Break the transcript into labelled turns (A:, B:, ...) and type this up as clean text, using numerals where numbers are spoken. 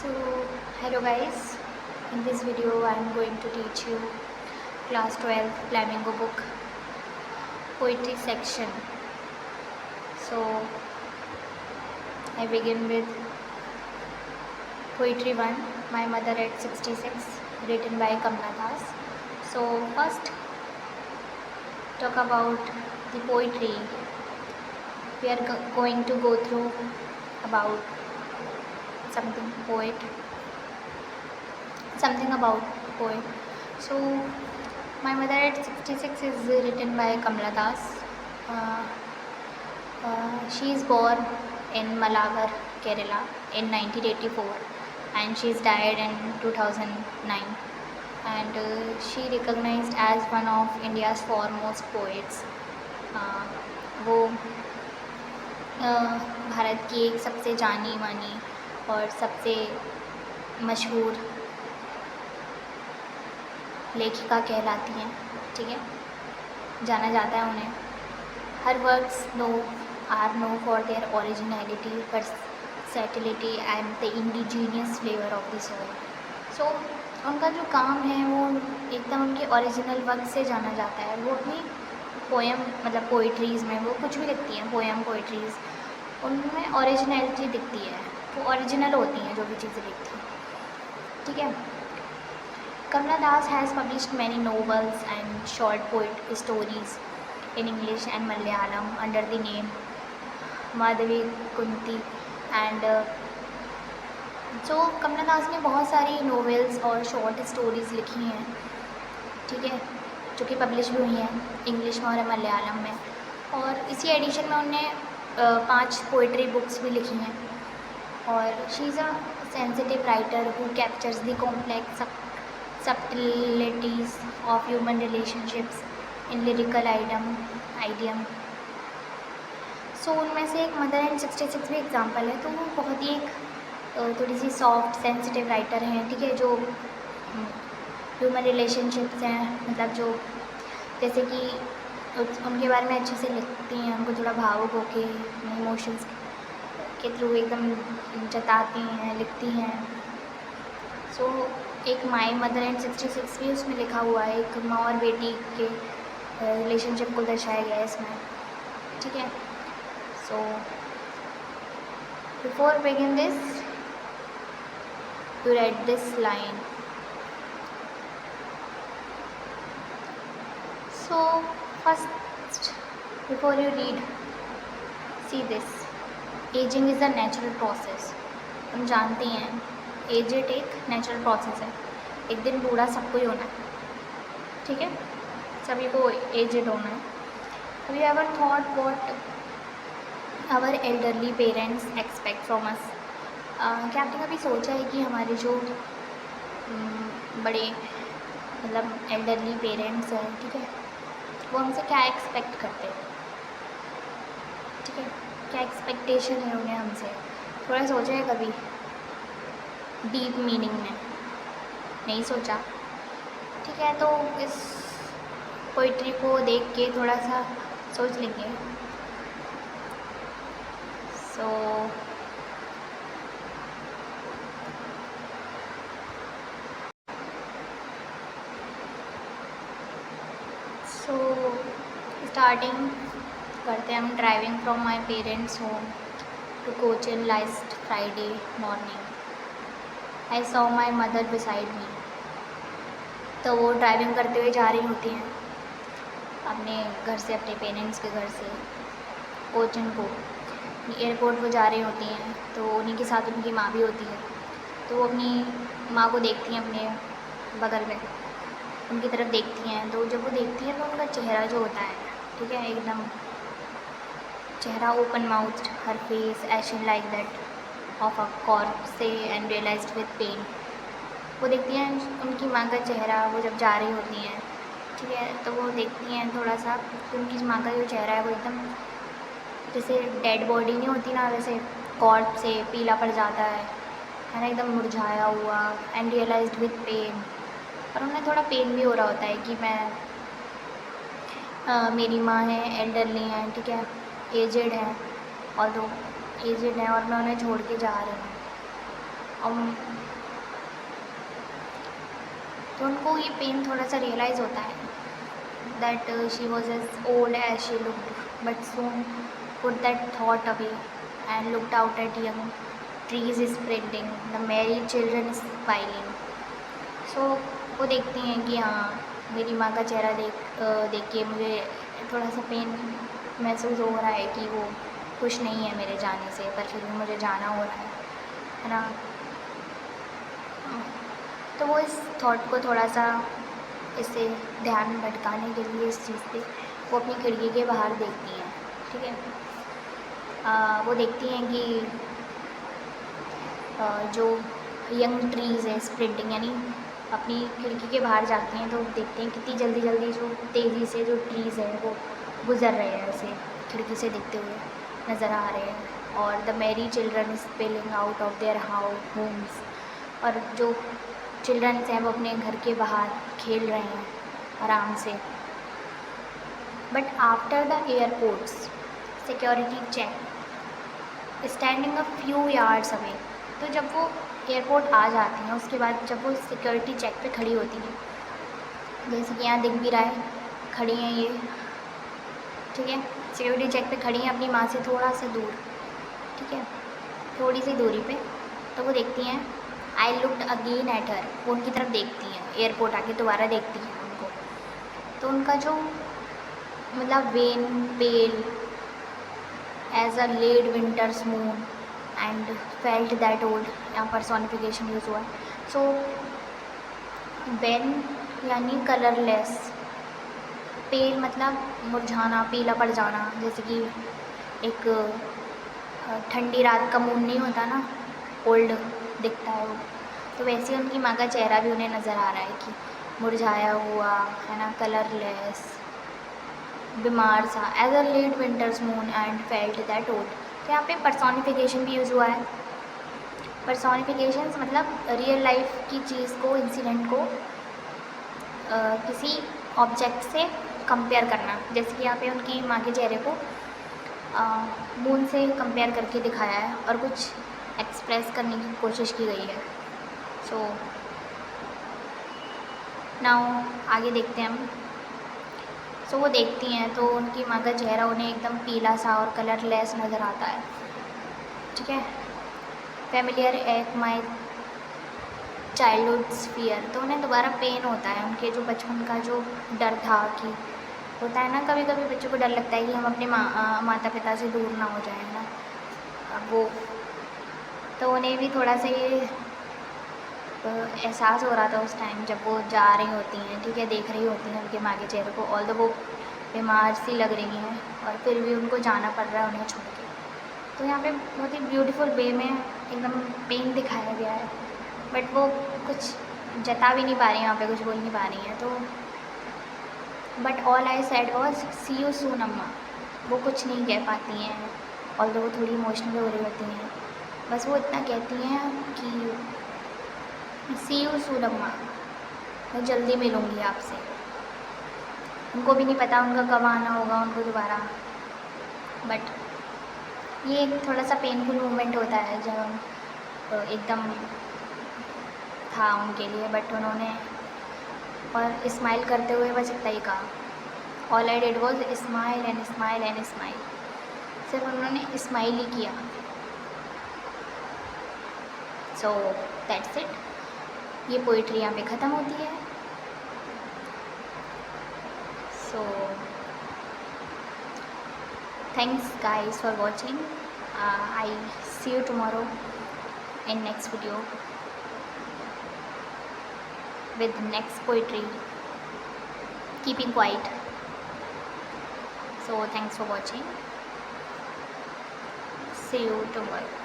A: So, hello guys. In this video, I am going to teach you class 12 Flamingo book poetry section. So, I begin with poetry 1, My Mother at 66, written by Kamla Das. So, first talk about the poetry. We are going to go through about something about poet. So, My Mother at 66 is written by Kamla Das. She is born in Malabar, Kerala in 1984 and she is died in 2009. And she recognized as one of India's foremost poets. वो भारत की एक सबसे जानी मानी और सबसे मशहूर लेखिका कहलाती हैं, ठीक है, जाना जाता है उन्हें. Her works are known for their originality, versatility and the indigenous flavour of the soul. So उनका जो काम है वो एकदम उनके ओरिजिनल वर्क से जाना जाता है. वो अपनी पोएम मतलब पोइट्रीज़ में वो कुछ भी लिखती हैं, पोएम पोइट्रीज़, उनमें ओरिजिनलिटी दिखती है, वो ओरिजिनल होती हैं जो भी चीज़ें लिखती हैं, ठीक है. Kamla Das has published many novels and short poetry stories in English and Malayalam under the name Madhavi Kunti and so Kamla Das ने बहुत सारी नोवेल्स और शॉर्ट स्टोरीज़ लिखी हैं, ठीक है, जो कि पब्लिश भी हुई हैं इंग्लिश में और मलयालम में. और इसी एडिशन में उन्होंने 5 पोइट्री बुक्स भी लिखी हैं. और she is a sensitive writer who captures the complex subtleties of human relationships in lyrical idiom. सो उनमें से एक मदर एंड 66 भी एग्जांपल है. तो वो बहुत ही एक थोड़ी सी सॉफ्ट सेंसिटिव राइटर हैं, ठीक है, जो ह्यूमन रिलेशनशिप्स हैं, मतलब जो जैसे कि उनके बारे में अच्छे से लिखती हैं, उनको थोड़ा भावुक होके इमोशंस के थ्रू एकदम जताती हैं, लिखती हैं. सो एक माई मदर एंड 66 भी उसमें लिखा हुआ है, एक माँ और बेटी के रिलेशनशिप को दर्शाया गया है इसमें, ठीक है. So before begin this you right this line. So first before you read see this, ageing is a natural process. हम जानते हैं एजेड एक नेचुरल प्रोसेस है, एक दिन बूढ़ा सबको ही होना है, ठीक है, सभी को एजेड होना है. Have you ever thought what our elderly parents expect from us. क्या आपने कभी सोचा है कि हमारे जो बड़े मतलब एल्डरली पेरेंट्स हैं, ठीक है, वो हमसे क्या एक्सपेक्ट करते हैं, ठीक है, क्या एक्सपेक्टेशन है उन्हें हमसे. थोड़ा सोचा है कभी डीप मीनिंग में? नहीं सोचा, ठीक है. तो इस पोइट्री को देख के थोड़ा सा सोच लेंगे. सो स्टार्टिंग करते हैं हम. Driving from my parents home to Cochin last Friday morning I saw my mother beside me. तो वो ड्राइविंग करते हुए जा रही होती हैं अपने घर से, अपने पेरेंट्स के घर से कोचिन को, एयरपोर्ट वो जा रही होती हैं. तो उन्हीं के साथ उनकी माँ भी होती है. तो वो अपनी माँ को देखती हैं अपने बगल में, उनकी तरफ देखती हैं. तो जब वो देखती हैं तो उनका चेहरा जो होता है, ठीक है, एकदम चेहरा open mouth, her face ashen like that of a corpse and realised with pain. वो देखती हैं उनकी माँ का चेहरा, वो जब जा रही होती हैं, ठीक है, तो वो देखती हैं थोड़ा सा कि उनकी माँ का जो चेहरा है वो एकदम जैसे डेड बॉडी नहीं होती ना, वैसे कॉर्प्स से पीला पड़ जाता है ना, एकदम मुरझाया हुआ. एंड रियलाइज्ड विद पेन, और उन्हें थोड़ा पेन भी हो रहा होता है कि मैं मेरी माँ है, एल्डरली हैं, ठीक है, एजेड हैं, और एजेड हैं और मैं उन्हें छोड़ के जा रही हूँ. तो उनको ये पेन थोड़ा सा रियलाइज़ होता है that she was as old as she looked, but soon put that thought away and looked out at young trees spreading, the merry children smiling. So वो देखती हैं कि हाँ मेरी माँ का चेहरा देख के मुझे थोड़ा सा पेन महसूस हो रहा है कि वो खुश नहीं है मेरे जाने से, पर फिर भी मुझे जाना हो रहा है ना। तो वो इस थॉट को थोड़ा सा इससे ध्यान भटकाने के लिए इस चीज़ पे वो अपनी खिड़की के बाहर देखती हैं, ठीक है। वो देखती हैं कि जो यंग ट्रीज़ है स्प्रिंटिंग, यानी अपनी खिड़की के बाहर जाती हैं तो देखते हैं कितनी जल्दी जल्दी जो तेज़ी से जो ट्रीज़ हैं वो गुज़र रहे हैं, ऐसे खिड़की से देखते हुए नज़र आ रहे हैं। और the Mary children spelling out of their homes, और जो चिल्ड्रंस हैं वो अपने घर के बाहर खेल रहे हैं आराम से। But after the airports security check standing a few yards away, तो जब वो एयरपोर्ट आ जाती हैं उसके बाद जब वो सिक्योरिटी चेक पे खड़ी होती हैं, जैसे कि यहाँ दिख भी रहा है खड़ी हैं ये, ठीक है, सिक्योरिटी चेक पे खड़ी हैं अपनी माँ से थोड़ा सा दूर, ठीक है, थोड़ी सी दूरी पे। तो वो देखती हैं I looked again at her, वो उनकी तरफ देखती हैं, एयरपोर्ट आके दोबारा देखती हैं उनको। तो उनका जो मतलब wan pale as a late winter's moon and felt that old, यहाँ पर सोनिफिकेशन यूज़ हुआ है। सो वेन यानी कलरलेस, पेल मतलब मुरझाना, पीला पड़ जाना, जैसे कि एक ठंडी रात का मून नहीं होता ना, ओल्ड दिखता है वो, तो वैसे उनकी माँ का चेहरा भी उन्हें नज़र आ रहा है कि मुरझाया हुआ है ना, कलरलेस, बीमार सा, as a late winter's moon and felt that old. तो यहाँ पे पर्सोनिफिकेशन भी यूज़ हुआ है। पर्सोनिफिकेशंस मतलब रियल लाइफ की चीज़ को, इंसिडेंट को किसी ऑब्जेक्ट से कंपेयर करना, जैसे कि यहाँ पे उनकी माँ के चेहरे को मून से कंपेयर करके दिखाया है और कुछ एक्सप्रेस करने की कोशिश की गई है। सो नाउ आगे देखते हैं हम। सो वो देखती हैं तो उनकी माँ का चेहरा उन्हें एकदम पीला सा और कलरलेस नज़र आता है, ठीक है। फेमिलियर एक माई चाइल्डहुड फियर, तो उन्हें दोबारा पेन होता है, उनके जो बचपन का जो डर था कि होता है ना, कभी कभी बच्चों को डर लगता है कि हम अपने माता पिता से दूर ना हो जाए ना, अब वो तो उन्हें भी थोड़ा सा ये एहसास हो रहा था उस टाइम जब वो जा रही होती हैं, ठीक है, देख रही होती हैं उनके माँ के चेहरे को, ऑल्दो वो बीमार सी लग रही हैं और फिर भी उनको जाना पड़ रहा है उन्हें छोड़ के। तो यहाँ पे बहुत ही ब्यूटीफुल वे में एकदम पेन दिखाया गया है, बट वो कुछ जता भी नहीं पा रही हैं, यहाँ पे कुछ बोल नहीं पा रही हैं। तो but all I said was see you soon Amma, वो कुछ नहीं कह पाती हैं, ऑल्दो वो थोड़ी इमोशनल हो रही होती हैं, बस वो इतना कहती हैं कि सी यू सून अम्मा, मैं जल्दी मिलूँगी आपसे। उनको भी नहीं पता उनका कब आना होगा उनको दोबारा, बट ये एक थोड़ा सा पेनफुल मोमेंट होता है जब एकदम था उनके लिए, बट उन्होंने और स्माइल करते हुए बस इतना ही कहा, all I did was smile and smile and smile, सिर्फ उन्होंने स्माइल ही किया। सो दैट्स इट, ये पोइट्री यहाँ पे ख़त्म होती है। So thanks guys for watching, I see you tomorrow in next video with next poetry, keeping quiet. So thanks for watching, see you tomorrow.